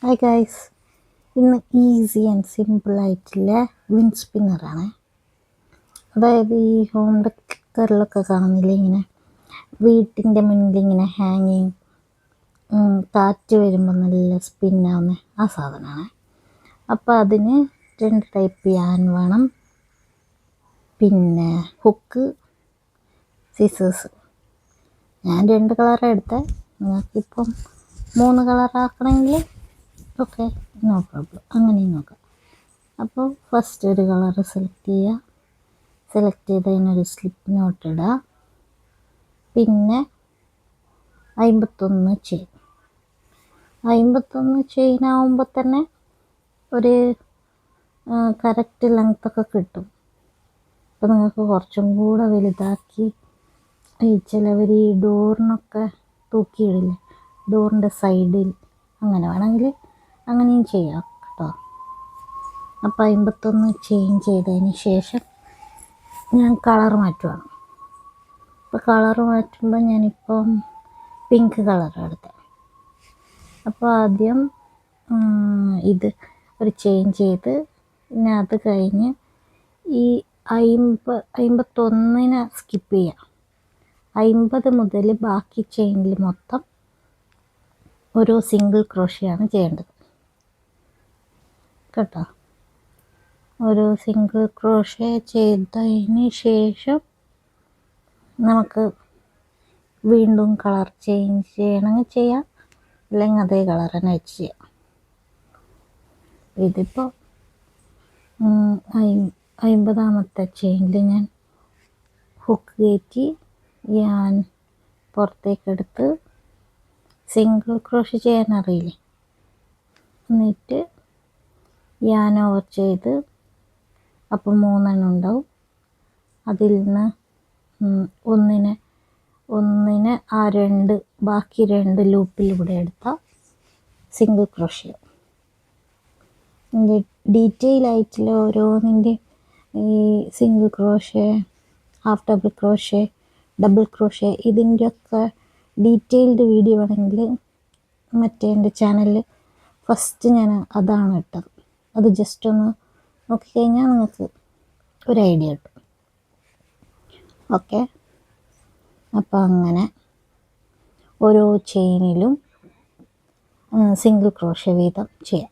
Hi guys, ഇന്ന് easy and സിമ്പിളായിട്ടുള്ള wind സ്പിന്നറാണ്. അതായത് ഈ ഹോം ഡെക്കറിലൊക്കെ കാണുന്നില്ല, ഇങ്ങനെ വീട്ടിൻ്റെ മുന്നിൽ ഇങ്ങനെ ഹാങ്ങിങ്, കാറ്റ് വരുമ്പോൾ നല്ല സ്പിന്നാവുന്ന ആ സാധനമാണ്. അപ്പോൾ അതിന് 2 ടൈപ്പ് യാൻ വേണം, പിന്നെ ഹുക്ക്, സിസേഴ്സ്. ഞാൻ 2 കളറാണ് എടുത്തത്. നിങ്ങൾക്കിപ്പം 3 കളറാക്കണമെങ്കിൽ ഓക്കെ, നോ പ്രോബ്ലം, അങ്ങനെയും നോക്കാം. അപ്പോൾ ഫസ്റ്റ് ഒരു കളർ സെലക്ട് ചെയ്യുക. സെലക്ട് ചെയ്തതിനൊരു സ്ലിപ്പ് നോട്ട് ഇടുക. പിന്നെ 51 ചെയിൻ. 51 ചെയിൻ ആകുമ്പോൾ തന്നെ ഒരു കറക്റ്റ് ലെങ്ത്തൊക്കെ കിട്ടും. അപ്പോൾ നിങ്ങൾക്ക് കുറച്ചും കൂടെ വലുതാക്കി ചിലവർ ഈ ഡോറിനൊക്കെ തൂക്കിയിടില്ലേ, ഡോറിൻ്റെ സൈഡിൽ, അങ്ങനെ വേണമെങ്കിൽ അങ്ങനെയും ചെയ്യാം കേട്ടോ. അപ്പോൾ 51 ചെയിൻ ചെയ്തതിന് ശേഷം ഞാൻ കളർ മാറ്റുവാണ്. അപ്പോൾ കളർ മാറ്റുമ്പോൾ ഞാനിപ്പം പിങ്ക് കളറാണ് എടുത്തത്. അപ്പോൾ ആദ്യം ഇത് ഒരു ചെയിൻ ചെയ്ത്, പിന്നെ അത് കഴിഞ്ഞ് ഈ 51 സ്കിപ്പ് ചെയ്യാം. 50 മുതൽ ബാക്കി ചെയിനിൽ മൊത്തം ഒരു സിംഗിൾ ക്രോഷിയാണ് ചെയ്യേണ്ടത് കേട്ടോ. ഒരു സിംഗിൾ ക്രോഷേ ചെയ്തതിന് ശേഷം നമുക്ക് വീണ്ടും കളർ ചേഞ്ച് ചെയ്യണമെങ്കിൽ ചെയ്യാം, അല്ലെങ്കിൽ അതേ കളർ തന്നെ വെച്ച് ചെയ്യാം. ഇതിപ്പോൾ 50ാമത്തെ ചെയിനിൽ ഞാൻ ഹുക്ക് കയറ്റി ഞാൻ പുറത്തേക്കെടുത്ത് സിംഗിൾ ക്രോഷ് ചെയ്യാൻ അറിയില്ലേ, എന്നിട്ട് യാൻ ഓവർ ചെയ്ത്, അപ്പോൾ 3 ഉണ്ടാവും. അതിൽ നിന്ന് ഒന്നിനെ ആ 2 ബാക്കി 2 ലൂപ്പിലൂടെ എടുത്താൽ സിംഗിൾ ക്രോഷ്യ. ഡീറ്റെയിൽ ആയിട്ടുള്ള ഓരോന്നിൻ്റെ ഈ single crochet, half double crochet, double crochet, ഇതിൻ്റെയൊക്കെ ഡീറ്റെയിൽഡ് വീഡിയോ ആണെങ്കിൽ മറ്റേ എൻ്റെ ചാനലിൽ ഫസ്റ്റ് ഞാൻ അതാണ് ഇട്ടത്. അത് ജസ്റ്റ് ഒന്ന് നോക്കിക്കഴിഞ്ഞാൽ നിങ്ങൾക്ക് ഒരു ഐഡിയ കിട്ടും. ഓക്കെ, അപ്പോൾ അങ്ങനെ ഓരോ ചെയിനിലും സിംഗിൾ ക്രോഷ്യ വീതം ചെയ്യാം.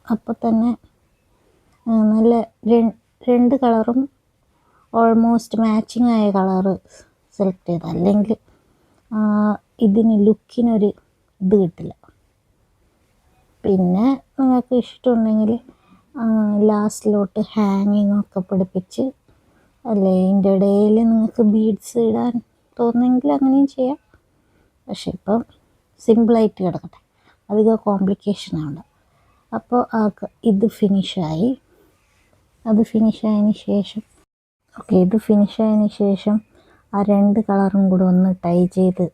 അപ്പോൾ തന്നെ നല്ല 2 കളറും ഓൾമോസ്റ്റ് മാച്ചിങ് ആയ കളറ് സെലക്ട് ചെയ്ത്, അല്ലെങ്കിൽ ഇതിന് ലുക്കിനൊരു ഇത് കിട്ടില്ല. പിന്നെ നിങ്ങൾക്ക് ഇഷ്ടമുണ്ടെങ്കിൽ ലാസ്റ്റിലോട്ട് ഹാങ്ങിങ് ഒക്കെ പിടിപ്പിച്ച്, അല്ലേ ഇതിൻ്റെ ഇടയിൽ നിങ്ങൾക്ക് ബീഡ്സ് ഇടാൻ തോന്നുന്നെങ്കിൽ അങ്ങനെയും ചെയ്യാം. പക്ഷെ ഇപ്പം സിമ്പിളായിട്ട് കിടക്കട്ടെ, അധികം കോംപ്ലിക്കേഷൻ ആവണ്ട. അപ്പോൾ ഇത് ഫിനിഷായി. അത് ഫിനിഷായതിന് ശേഷം ഇത് ഫിനിഷായതിന് ശേഷം ആ 2 കളറും കൂടെ ഒന്ന് ടൈ ചെയ്ത്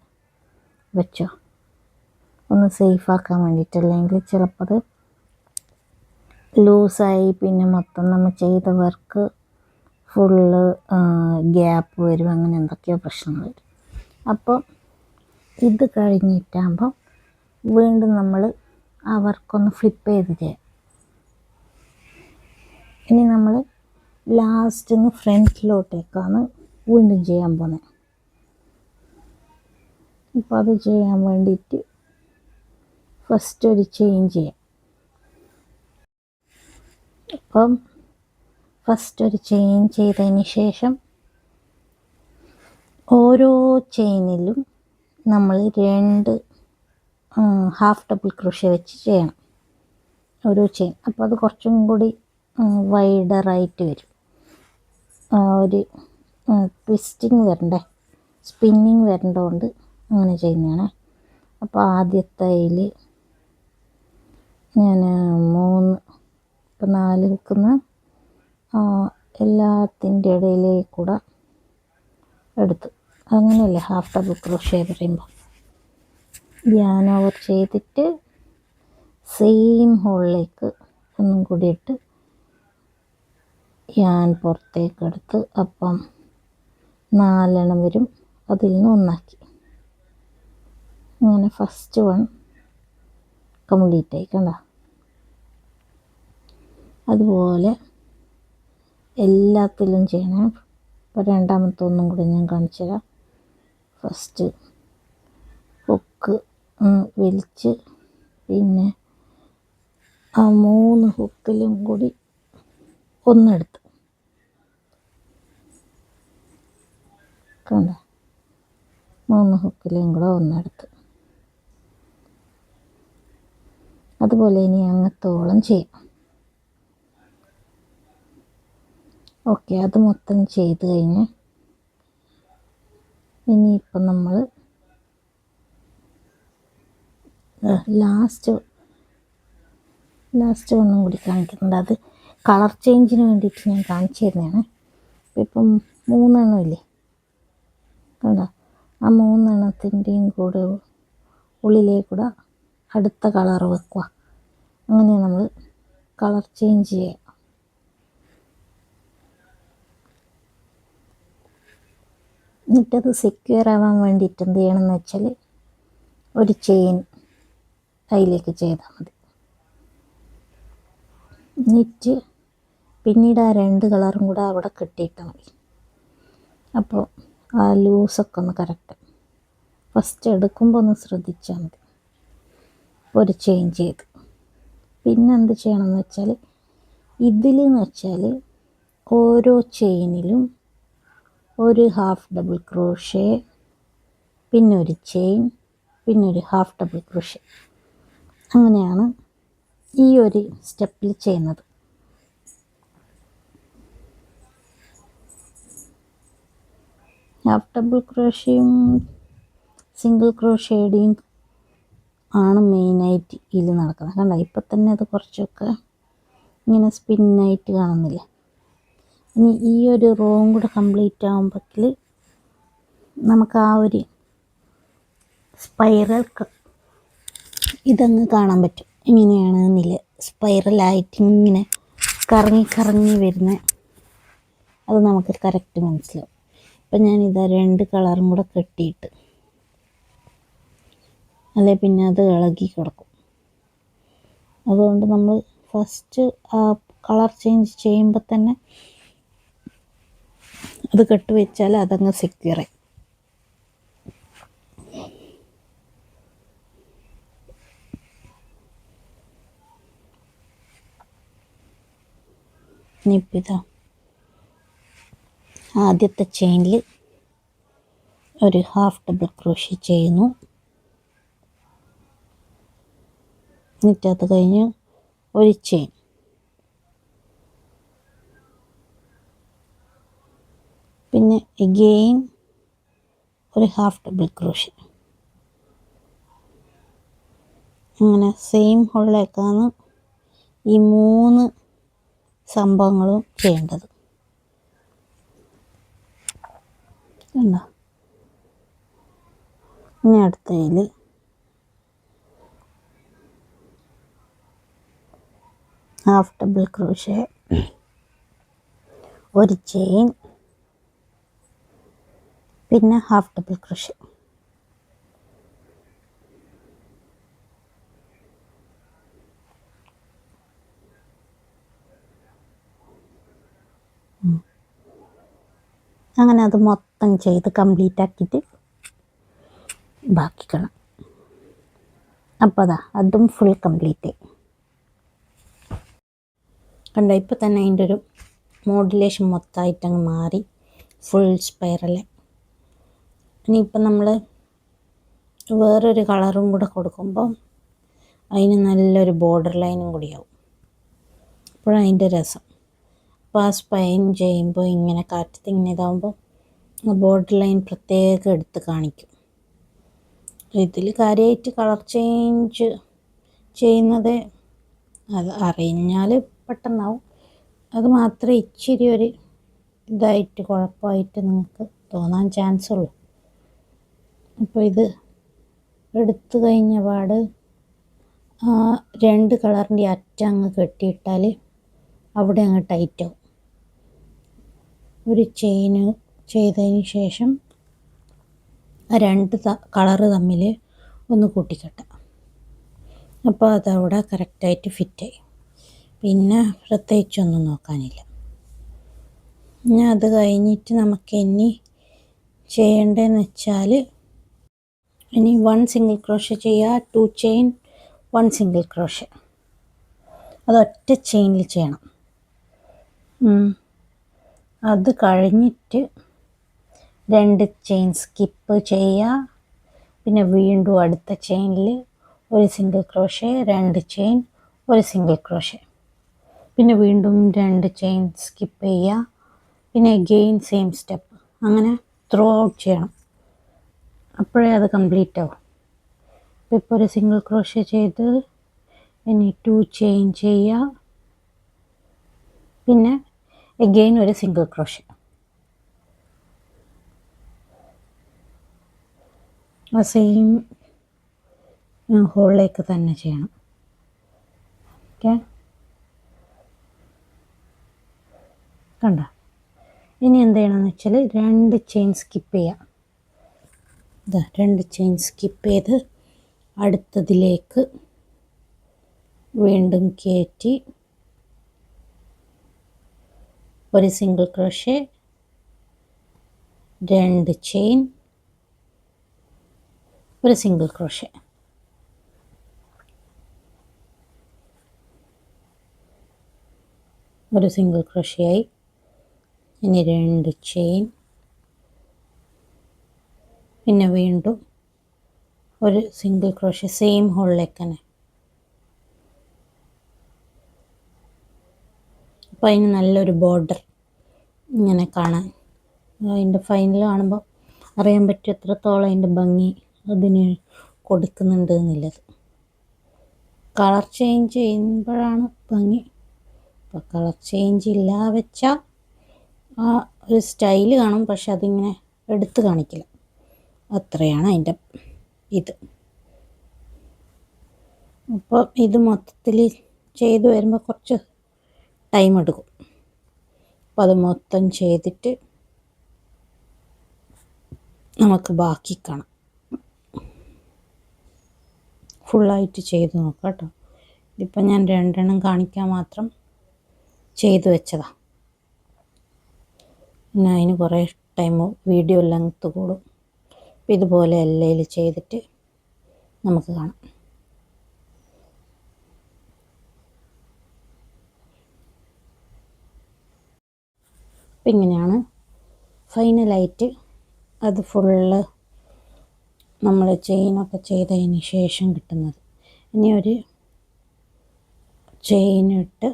വെച്ചോ, ഒന്ന് സേഫാക്കാൻ വേണ്ടിയിട്ട്. അല്ലെങ്കിൽ ചിലപ്പോൾ അത് ലൂസായി പിന്നെ മൊത്തം നമ്മൾ ചെയ്ത വർക്ക് ഫുള്ള് ഗ്യാപ്പ് വരും, അങ്ങനെ എന്തൊക്കെയോ പ്രശ്നങ്ങൾ വരും. അപ്പോൾ ഇത് കഴിഞ്ഞിട്ടാകുമ്പം വീണ്ടും നമ്മൾ ആ വർക്കൊന്ന് ഫ്ലിപ്പ് ചെയ്ത് ചെയ്യാം. ഇനി നമ്മൾ ലാസ്റ്റിന്ന് ഫ്രണ്ടിലോട്ടേക്കാണ് വീണ്ടും ചെയ്യാൻ പോകുന്നത്. അപ്പോൾ അത് ചെയ്യാൻ വേണ്ടിയിട്ട് ഫസ്റ്റ് ഒരു ചെയിൻ ചെയ്യാം. അപ്പം ഫസ്റ്റ് ഒരു ചെയിൻ ചെയ്തതിന് ശേഷം ഓരോ ചെയിനിലും നമ്മൾ 2 ഹാഫ് ഡബിൾ ക്രോഷ്യ വെച്ച് ചെയ്യണം ഓരോ ചെയിൻ. അപ്പോൾ അത് കുറച്ചും കൂടി വൈഡറായിട്ട് വരും. ഒരു ട്വിസ്റ്റിങ് വരണ്ടേ, സ്പിന്നിങ് വരേണ്ടതുകൊണ്ട് അങ്ങനെ ചെയ്യുന്നതാണ്. അപ്പോൾ ആദ്യത്തേതിൽ ഞാൻ 4 ഹുക്കുന്ന എല്ലാത്തിൻ്റെ ഇടയിലേക്കൂടെ എടുത്തു. അങ്ങനെയല്ലേ ഹാഫ് ഡബിൾ ക്രോഷ്യ പറയുമ്പോൾ. യാൻ ഓവർ ചെയ്തിട്ട് സെയിം ഹോളിലേക്ക് ഒന്നും കൂടി ഇട്ട് യാൻ പുറത്തേക്കെടുത്ത്, അപ്പം 4 വരും. അതിൽ നിന്ന് ഒന്നാക്കി. അങ്ങനെ ഫസ്റ്റ് 1 കംപ്ലീറ്റായി കണ്ട. അതുപോലെ എല്ലാത്തിലും ചെയ്യണം. ഇപ്പോൾ രണ്ടാമത്തെ ഒന്നും കൂടി ഞാൻ കാണിച്ചു തരാം. ഫസ്റ്റ് ഹുക്ക് വലിച്ച് പിന്നെ ആ 3 ഹുക്കിലും കൂടി ഒന്നെടുത്ത് കണ്ട, 3 ഹുക്കിലും കൂടെ ഒന്നെടുത്ത്. അതുപോലെ ഇനി അങ്ങത്തോളം ചെയ്യാം. ഓക്കെ, അത് മൊത്തം ചെയ്ത് കഴിഞ്ഞ് ഇനിയിപ്പം നമ്മൾ ലാസ്റ്റ് ഒന്നും കൂടി കാണിക്കുന്നുണ്ട്. അത് കളർ ചേഞ്ചിന് വേണ്ടിയിട്ട് ഞാൻ കാണിച്ചു തരുന്നതാണ്. ഇപ്പം 3 എണ്ണം ഇല്ലേ കണ്ട, ആ 3 എണ്ണത്തിൻ്റെയും കൂടെ ഉള്ളിലേക്കൂടെ അടുത്ത കളർ വെക്കുക. അങ്ങനെ നമ്മൾ കളർ ചേഞ്ച് ചെയ്യുക. എന്നിട്ടത് സെക്യൂർ ആവാൻ വേണ്ടിയിട്ട് എന്ത് ചെയ്യണമെന്ന് വെച്ചാൽ ഒരു ചെയിൻ അതിലേക്ക് ചെയ്താൽ മതി. എന്നിട്ട് പിന്നീട് ആ 2 കളറും കൂടെ അവിടെ കെട്ടിയിട്ടാൽ മതി. അപ്പോൾ ആ ലൂസൊക്കെ ഒന്ന് കറക്റ്റ്. ഫസ്റ്റ് എടുക്കുമ്പോൾ ഒന്ന് ശ്രദ്ധിച്ചാൽ മതി. ഒരു ചെയിൻ ചെയ്ത് പിന്നെ എന്ത് ചെയ്യണമെന്ന് വെച്ചാൽ ഇതിലെന്ന് വെച്ചാൽ ഓരോ ചെയിനിലും ഒരു ഹാഫ് ഡബിൾ ക്രോഷേ, പിന്നെ ഒരു ചെയിൻ, പിന്നെ ഒരു ഹാഫ് ഡബിൾ ക്രോഷേ. അങ്ങനെയാണ് ഈ ഒരു സ്റ്റെപ്പിൽ ചെയ്യുന്നത്. ഹാഫ് ഡബിൾ ക്രോഷയും സിംഗിൾ ക്രോഷേയുടെയും ആണ് മെയിനായിട്ട് ഇതിൽ നടക്കുന്നത്. കണ്ട, ഇപ്പം തന്നെ അത് കുറച്ചൊക്കെ ഇങ്ങനെ സ്പിന്നായിട്ട് കാണുന്നില്ല. ഇനി ഈ ഒരു റോവും കൂടെ കംപ്ലീറ്റ് ആകുമ്പോഴേക്കിൽ നമുക്ക് ആ ഒരു സ്പൈറൽ ഇതങ്ങ് കാണാൻ പറ്റും. ഇങ്ങനെയാണെന്നില്ല, സ്പൈറലായിട്ട് ഇങ്ങനെ കറങ്ങി വരുന്ന അത് നമുക്ക് കറക്റ്റ് മനസ്സിലാവും. ഇപ്പം ഞാനിതാ 2 കളറും കൂടെ കെട്ടിയിട്ട്, അല്ലെ പിന്നെ അത് ഇളകി കിടക്കും. അതുകൊണ്ട് നമ്മൾ ഫസ്റ്റ് ആ കളർ ചേഞ്ച് ചെയ്യുമ്പോൾ തന്നെ അത് കെട്ടുവെച്ചാൽ അതങ്ങ് സെക്യൂറായി. ഇനിയിപ്പോൾ ഇതാ ആദ്യത്തെ ചെയിനിൽ ഒരു ഹാഫ് ഡബിൾ ക്രോഷേ ചെയ്യുന്നു. എന്നിട്ട് അത് കഴിഞ്ഞ് ഒരു ചെയിൻ, പിന്നെ എഗെയിൻ ഒരു ഹാഫ് ഡബിൾ ക്രോഷേ. അങ്ങനെ സെയിം ഹോളിലേക്കാണ് ഈ 3 സംഭവങ്ങളും ചെയ്യേണ്ടത്. കണ്ടോ? ഇനി അടുത്തതിൽ ഹാഫ് ഡബിൾ ക്രോഷേ, ഒരു ചെയിൻ, പിന്നെ ഹാഫ് ഡബിൾ ക്രോഷേ. അങ്ങനെ അത് മൊത്തം ചെയ്ത് കംപ്ലീറ്റ് ആക്കിയിട്ട് ബാക്കി കാണാം. അപ്പോൾ അതാ അതും ഫുൾ കംപ്ലീറ്റ് ആയി. കണ്ടോ, ഇപ്പോൾ തന്നെ അതിൻ്റെ ഒരു മോഡുലേഷൻ മൊത്തമായിട്ടങ്ങ് മാറി, ഫുൾ സ്പൈറൽ. ഇനിയിപ്പം നമ്മൾ വേറൊരു കളറും കൂടെ കൊടുക്കുമ്പോൾ അതിന് നല്ലൊരു ബോർഡർ ലൈനും കൂടിയാവും. അപ്പോഴതിൻ്റെ രസം. അപ്പോൾ ആ സ്പൈൻ ചെയ്യുമ്പോൾ ഇങ്ങനെ കാറ്റത്ത് ഇങ്ങനെ ഇതാകുമ്പോൾ ആ ബോർഡർ ലൈൻ പ്രത്യേകം എടുത്ത് കാണിക്കും. ഇതിൽ കാര്യമായിട്ട് കളർ ചേഞ്ച് ചെയ്യുന്നത് അത് അറിഞ്ഞാൽ പെട്ടെന്നാവും. അത് മാത്രമേ ഇച്ചിരി ഒരു ഇതായിട്ട് കുഴപ്പമായിട്ട് നിങ്ങൾക്ക് തോന്നാൻ ചാൻസ് ഉള്ളൂ. അപ്പോൾ ഇത് എടുത്തു കഴിഞ്ഞ പാട് 2 കളറിൻ്റെ അറ്റം അങ്ങ് കെട്ടിയിട്ടാൽ അവിടെ അങ്ങ് ടൈറ്റാവും. ഒരു ചെയിന് ചെയ്തതിന് ശേഷം ആ 2 കളറ് തമ്മിൽ ഒന്ന് കൂട്ടിക്കെട്ടാം. അപ്പോൾ അതവിടെ കറക്റ്റായിട്ട് ഫിറ്റായി. പിന്നെ പ്രത്യേകിച്ചൊന്നും നോക്കാനില്ല. ഇനി അത് കഴിഞ്ഞിട്ട് നമുക്ക് ഇനി ചെയ്യേണ്ടതെന്ന് വെച്ചാൽ, ഇനി 1 സിംഗിൾ ക്രോഷ്യ ചെയ്യുക, 2 ചെയിൻ 1 സിംഗിൾ ക്രോഷ്യ. അത് ഒറ്റ ചെയിനിൽ ചെയ്യണം. അത് കഴിഞ്ഞിട്ട് 2 ചെയിൻ സ്കിപ്പ് ചെയ്യുക. പിന്നെ വീണ്ടും അടുത്ത ചെയിനിൽ 1 single crochet, 2 chain 1 single crochet. പിന്നെ വീണ്ടും 2 ചെയിൻ സ്കിപ്പ് ചെയ്യുക. പിന്നെ അഗെയിൻ സെയിം സ്റ്റെപ്പ്. അങ്ങനെ ത്രൂ ഔട്ട് ചെയ്യണം. അപ്പോഴേ അത് കംപ്ലീറ്റ് ആവും. ഇപ്പോൾ 1 സിംഗിൾ ക്രോഷ്യ ചെയ്ത് ഇനി 2 ചെയിൻ ചെയ്യുക. പിന്നെ അഗെയിൻ 1 സിംഗിൾ ക്രോഷ്യ. ആ സെയിം ഹോളിലേക്ക് തന്നെ ചെയ്യണം. ഓക്കെ, കണ്ട. ഇനി എന്ത് ചെയ്യണമെന്ന് വെച്ചാൽ 2 ചെയിൻ സ്കിപ്പ് ചെയ്യാം. 2 ചെയിൻ സ്കിപ്പ് ചെയ്ത് അടുത്തതിലേക്ക് വീണ്ടും കയറ്റി 1 single crochet, 2 chain 1 single crochet. ഒരു സിംഗിൾ ക്രോഷ്യായി. ഇനി 2 ചെയിൻ, പിന്നെ വീണ്ടും 1 സിംഗിൾ ക്രോഷ്യ സെയിം ഹോളിലേക്ക് തന്നെ. അപ്പോൾ അതിന് നല്ലൊരു ബോർഡർ ഇങ്ങനെ കാണാൻ, അതിൻ്റെ ഫൈനൽ കാണുമ്പോൾ അറിയാൻ പറ്റും എത്രത്തോളം അതിൻ്റെ ഭംഗി അതിന് കൊടുക്കുന്നുണ്ട് എന്നുള്ളത്. കളർ ചേഞ്ച് ചെയ്യുമ്പോഴാണ് ഭംഗി. അപ്പോൾ കളർ ചേഞ്ച് ഇല്ല വെച്ചാൽ ആ ഒരു സ്റ്റൈല് കാണും, പക്ഷെ അതിങ്ങനെ എടുത്ത് കാണിക്കില്ല. അത്രയാണ് അതിൻ്റെ ഇത്. അപ്പോൾ ഇത് മൊത്തത്തിൽ ചെയ്ത് വരുമ്പോൾ കുറച്ച് ടൈം എടുക്കും. അപ്പോൾ അത് മൊത്തം ചെയ്തിട്ട് നമുക്ക് ബാക്കി കാണാം. ഫുള്ളായിട്ട് ചെയ്ത് നോക്കാം കേട്ടോ. ഇതിപ്പോൾ ഞാൻ 2 എണ്ണം കാണിക്കാൻ മാത്രം ചെയ്ത് വെച്ചതാണ്. പിന്നെ അതിന് കുറേ ടൈം വീഡിയോ ലെങ്ത്ത് കൂടും. ഇതുപോലെ എല്ലാം ചെയ്തിട്ട് നമുക്ക് കാണാം. അപ്പം ഇങ്ങനെയാണ് ഫൈനലായിട്ട് അത് ഫുള്ള് നമ്മൾ ചെയിനൊക്കെ ചെയ്തതിന് ശേഷം കിട്ടുന്നത്. ഇനി ഒരു ചെയിനിട്ട്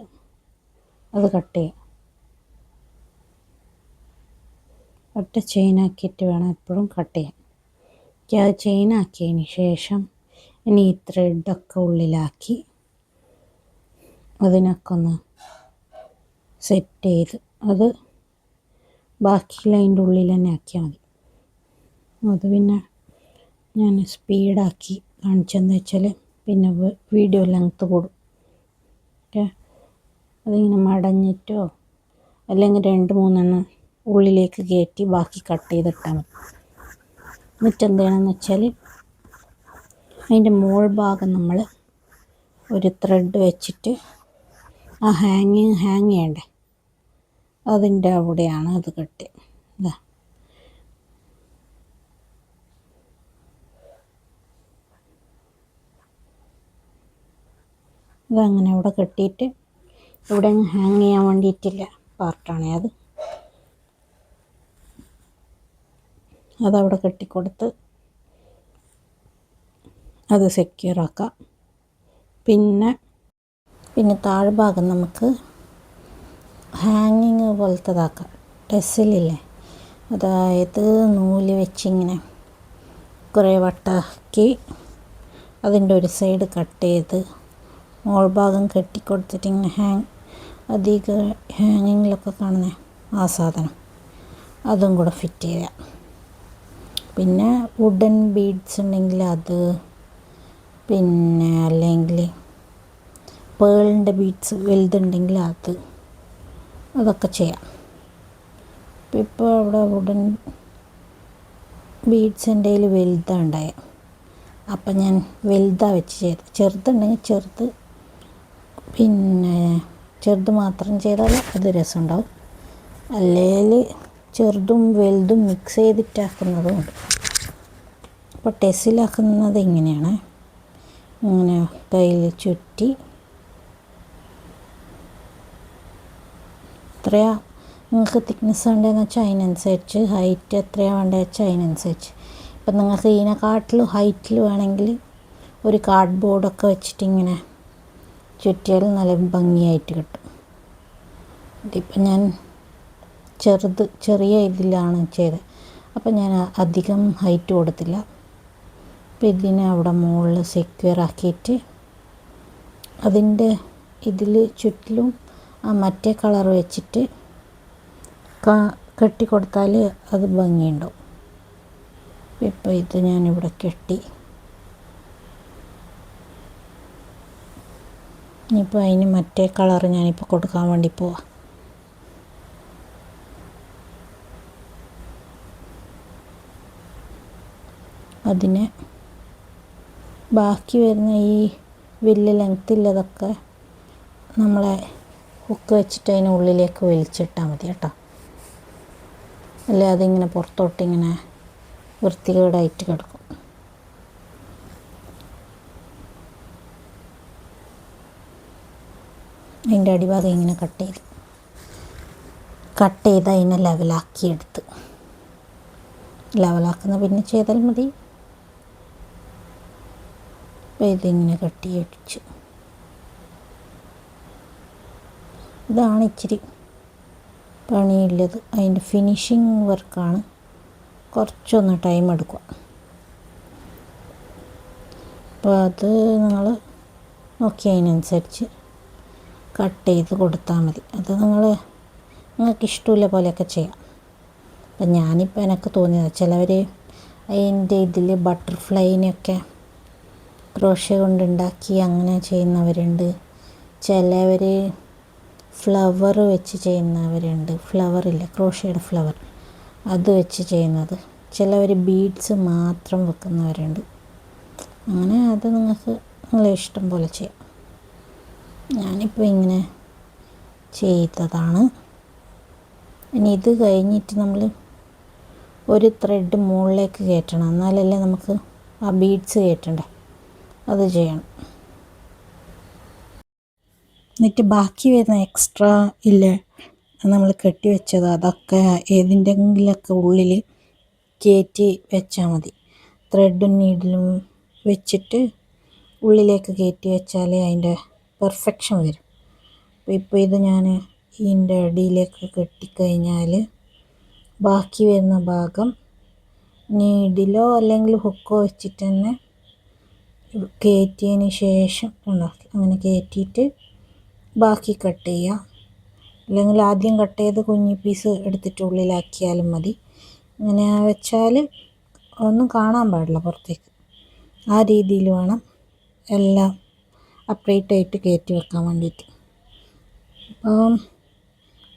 അത് കട്ട് ചെയ്യാം. ഒറ്റ ചെയിനാക്കിയിട്ട് വേണം എപ്പോഴും കട്ട് ചെയ്യാൻ. അത് ചെയിനാക്കിയതിന് ശേഷം ഇനി ഈ ത്രെഡൊക്കെ ഉള്ളിലാക്കി അതിനൊക്കെ ഒന്ന് സെറ്റ് ചെയ്ത് അത് ബാക്കിയുള്ള അതിൻ്റെ ഉള്ളിൽ തന്നെ ആക്കിയാൽ മതി. അത് പിന്നെ ഞാൻ സ്പീഡാക്കി കാണിച്ചെന്ന് വെച്ചാൽ പിന്നെ വീഡിയോ ലെങ്ത്ത് കൂടും. ഓക്കെ, അതിങ്ങനെ മടഞ്ഞിട്ടോ അല്ലെങ്കിൽ 2-3 എണ്ണം ഉള്ളിലേക്ക് കയറ്റി ബാക്കി കട്ട് ചെയ്തിട്ടാൽ മതി. എന്നിട്ട് എന്ത് ചെയ്യണമെന്ന് വെച്ചാൽ അതിൻ്റെ മോൾ ഭാഗം നമ്മൾ ഒരു ത്രെഡ് വെച്ചിട്ട് ആ ഹാങ് ചെയ്യണ്ടേ, അതിൻ്റെ അവിടെയാണ് അത് കട്ട്. ഇതാ ഇതങ്ങനെ അവിടെ കെട്ടിയിട്ട് ഇവിടെ ഹാങ് ചെയ്യാൻ വേണ്ടിയിട്ടില്ല പാർട്ടാണ് അത്. അതവിടെ കെട്ടിക്കൊടുത്ത് അത് സെക്യൂറാക്കാം. പിന്നെ താഴ്ഭാഗം നമുക്ക് ഹാങ്ങിങ് പോലത്തതാക്കാം. ടെസ്സിലില്ലേ, അതായത് നൂല് വെച്ചിങ്ങനെ കുറേ വട്ടാക്കി അതിൻ്റെ ഒരു സൈഡ് കട്ട് ചെയ്ത് മോൾ ഭാഗം കെട്ടിക്കൊടുത്തിട്ട് ഇങ്ങനെ അധികം ഹാങ്ങിങ്ങിലൊക്കെ കാണുന്ന ആ സാധനം അതും കൂടെ ഫിറ്റ് ചെയ്യാം. പിന്നെ വുഡൻ ബീഡ്സ് ഉണ്ടെങ്കിൽ അത്, പിന്നെ അല്ലെങ്കിൽ പേളിൻ്റെ ബീഡ്സ് വലുതുണ്ടെങ്കിൽ അതൊക്കെ ചെയ്യാം. ഇപ്പോൾ അവിടെ വുഡൻ ബീഡ്സ് എൻ്റെ കയ്യിൽ വലുതാണ് ഉണ്ടായത്. അപ്പം ഞാൻ വലുതാണ് വെച്ച് ചെയ്ത്. ചെറുതുണ്ടെങ്കിൽ ചെറുത്, പിന്നെ ചെറുത് മാത്രം ചെയ്താൽ അത് രസമുണ്ടാവും. അല്ലെങ്കിൽ ചെറുതും വലുതും മിക്സ് ചെയ്തിട്ടാക്കുന്നതും ഉണ്ട്. അപ്പോൾ ടെസ്സിലാക്കുന്നത് ഇങ്ങനെയാണ്. ഇങ്ങനെ കയ്യിൽ ചുറ്റി എത്രയാ നിങ്ങൾക്ക് തിക്നെസ് വേണ്ടതെന്ന് വെച്ചാൽ അതിനനുസരിച്ച്, ഹൈറ്റ് എത്രയാണ് വേണ്ടത് വെച്ചാൽ അതിനനുസരിച്ച്. ഇപ്പം നിങ്ങൾക്ക് ഇതിനെക്കാട്ടിലും ഹൈറ്റിൽ വേണമെങ്കിൽ ഒരു കാർഡ് ബോർഡൊക്കെ വെച്ചിട്ട് ഇങ്ങനെ ചുറ്റിയാൽ നല്ല ഭംഗിയായിട്ട് കിട്ടും. ഇതിപ്പം ഞാൻ ചെറിയ ഇതിലാണ് ചെയ്തത്. അപ്പം ഞാൻ അധികം ഹൈറ്റ് കൊടുത്തില്ല. അപ്പം ഇതിനെ അവിടെ മുകളിൽ സെക്യൂർ ആക്കിയിട്ട് അതിൻ്റെ ഇതിൽ ചുറ്റിലും ആ മറ്റേ കളർ വെച്ചിട്ട് കെട്ടി കൊടുത്താൽ അത് ഭംഗിയുണ്ടാവും. ഇപ്പോൾ ഇത് ഞാനിവിടെ കെട്ടി. ഇനിയിപ്പോൾ അതിന് മറ്റേ കളർ ഞാനിപ്പോൾ കൊടുക്കാൻ വേണ്ടി പോവാം. അതിന് ബാക്കി വരുന്ന ഈ വലിയ ലെങ്ത്തില്ലതൊക്കെ നമ്മളെ ഹുക്ക് വെച്ചിട്ട് അതിന് ഉള്ളിലേക്ക് വലിച്ചിട്ടാൽ മതി കേട്ടോ. അല്ലെ അതിങ്ങനെ പുറത്തോട്ടിങ്ങനെ വൃത്തികേടായിട്ട് കിടക്കും. അതിൻ്റെ അടിഭാഗം ഇങ്ങനെ കട്ട് ചെയ്ത് അതിനെ ലെവലാക്കിയെടുത്ത്, ലെവലാക്കുന്ന പിന്നെ ചെയ്താൽ മതി. അപ്പോൾ ഇതിങ്ങനെ കെട്ടിയടിച്ച്, ഇതാണ് ഇച്ചിരി പണിയുള്ളത്. അതിൻ്റെ ഫിനിഷിങ് വർക്കാണ്, കുറച്ചൊന്ന് ടൈം എടുക്കുക. അപ്പോൾ അത് നിങ്ങൾ നോക്കി അതിനനുസരിച്ച് കട്ട് ചെയ്ത് കൊടുത്താൽ മതി. അത് നിങ്ങൾക്ക് ഇഷ്ടമുള്ള പോലെയൊക്കെ ചെയ്യാം. അപ്പം ഞാനിപ്പോൾ എനിക്ക് തോന്നിയത്, ചിലവർ അതിൻ്റെ ഇതിൽ ബട്ടർഫ്ലൈനെയൊക്കെ ക്രോഷ്യ കൊണ്ടുണ്ടാക്കി അങ്ങനെ ചെയ്യുന്നവരുണ്ട്. ചിലവർ ഫ്ലവർ വെച്ച് ചെയ്യുന്നവരുണ്ട്. ഫ്ലവറില്ല, ക്രോഷ്യയുടെ ഫ്ലവർ, അത് വെച്ച് ചെയ്യുന്നത്. ചിലവർ ബീഡ്സ് മാത്രം വെക്കുന്നവരുണ്ട്. അങ്ങനെ അത് നിങ്ങൾക്ക് നിങ്ങളെ ഇഷ്ടം പോലെ ചെയ്യാം. ഞാനിപ്പോൾ ഇങ്ങനെ ചെയ്തതാണ്. ഇനി ഇത് കഴിഞ്ഞിട്ട് നമ്മൾ ഒരു ത്രെഡ് മുകളിലേക്ക് കയറ്റണം, എന്നാലല്ലേ നമുക്ക് ആ ബീഡ്സ് കയറ്റണ്ടേ, അത് ചെയ്യണം. എന്നിട്ട് ബാക്കി വരുന്ന എക്സ്ട്രാ ഇല്ലേ നമ്മൾ കെട്ടി വെച്ചത്, അതൊക്കെ ഏതിൻ്റെങ്കിലൊക്കെ ഉള്ളിൽ കയറ്റി വെച്ചാൽ മതി. ത്രെഡും നീഡിലും വെച്ചിട്ട് ഉള്ളിലേക്ക് കയറ്റി വെച്ചാൽ അതിൻ്റെ പെർഫെക്ഷൻ വരും. ഇപ്പോൾ ഇത് ഞാൻ ഇതിൻ്റെ അടിയിലേക്ക് കെട്ടിക്കഴിഞ്ഞാൽ ബാക്കി വരുന്ന ഭാഗം നീഡിലോ അല്ലെങ്കിൽ ഹുക്കോ വെച്ചിട്ട് തന്നെ കയറ്റിയതിന് ശേഷം ഉണ്ടാക്കി അങ്ങനെ കയറ്റിയിട്ട് ബാക്കി കട്ട് ചെയ്യുക. അല്ലെങ്കിൽ ആദ്യം കട്ട് ചെയ്ത് കുഞ്ഞി പീസ് എടുത്തിട്ട് ഉള്ളിലാക്കിയാലും മതി. ഇങ്ങനെ വെച്ചാൽ ഒന്നും കാണാൻ പാടില്ല പുറത്തേക്ക്. ആ രീതിയിൽ വേണം എല്ലാം അപ്രൈറ്റായിട്ട് കയറ്റി വെക്കാൻ വേണ്ടിയിട്ട്. അപ്പം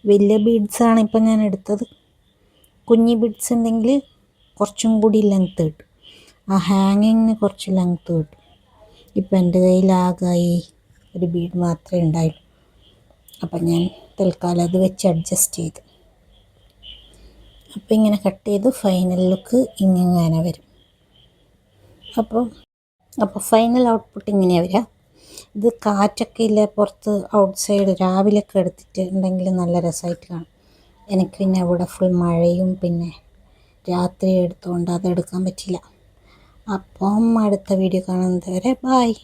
വലിയ ബീഡ്സാണ് ഇപ്പം ഞാൻ എടുത്തത്. കുഞ്ഞി ബീഡ്സ് ഉണ്ടെങ്കിൽ കുറച്ചും കൂടി ലെങ്ത്ത് കിട്ടും, ആ ഹാങ്ങിങ്ങിന് കുറച്ച് ലെങ്ത്ത് കിട്ടും. ഇപ്പം എൻ്റെ കയ്യിലാകെ ഒരു ബീഡ് മാത്രമേ ഉണ്ടായുള്ളൂ. അപ്പം ഞാൻ തൽക്കാലം അത് വെച്ച് അഡ്ജസ്റ്റ് ചെയ്തു. അപ്പം ഇങ്ങനെ കട്ട് ചെയ്ത് ഫൈനൽ ലുക്ക് ഇങ്ങനെ വരും. അപ്പോൾ ഫൈനൽ ഔട്ട്പുട്ട് ഇങ്ങനെയാണ് വരിക. ഇത് കാറ്റൊക്കെ ഇല്ല പുറത്ത് ഔട്ട്സൈഡ് രാവിലെയൊക്കെ എടുത്തിട്ടുണ്ടെങ്കിൽ നല്ല രസമായിട്ട് കാണും. എനിക്ക് പിന്നെ അവിടെ ഫുൾ മഴയും പിന്നെ രാത്രി എടുത്തുകൊണ്ട് അതെടുക്കാൻ പറ്റില്ല. അപ്പം അടുത്ത വീഡിയോ കാണുന്നത് വരെ ബായ്.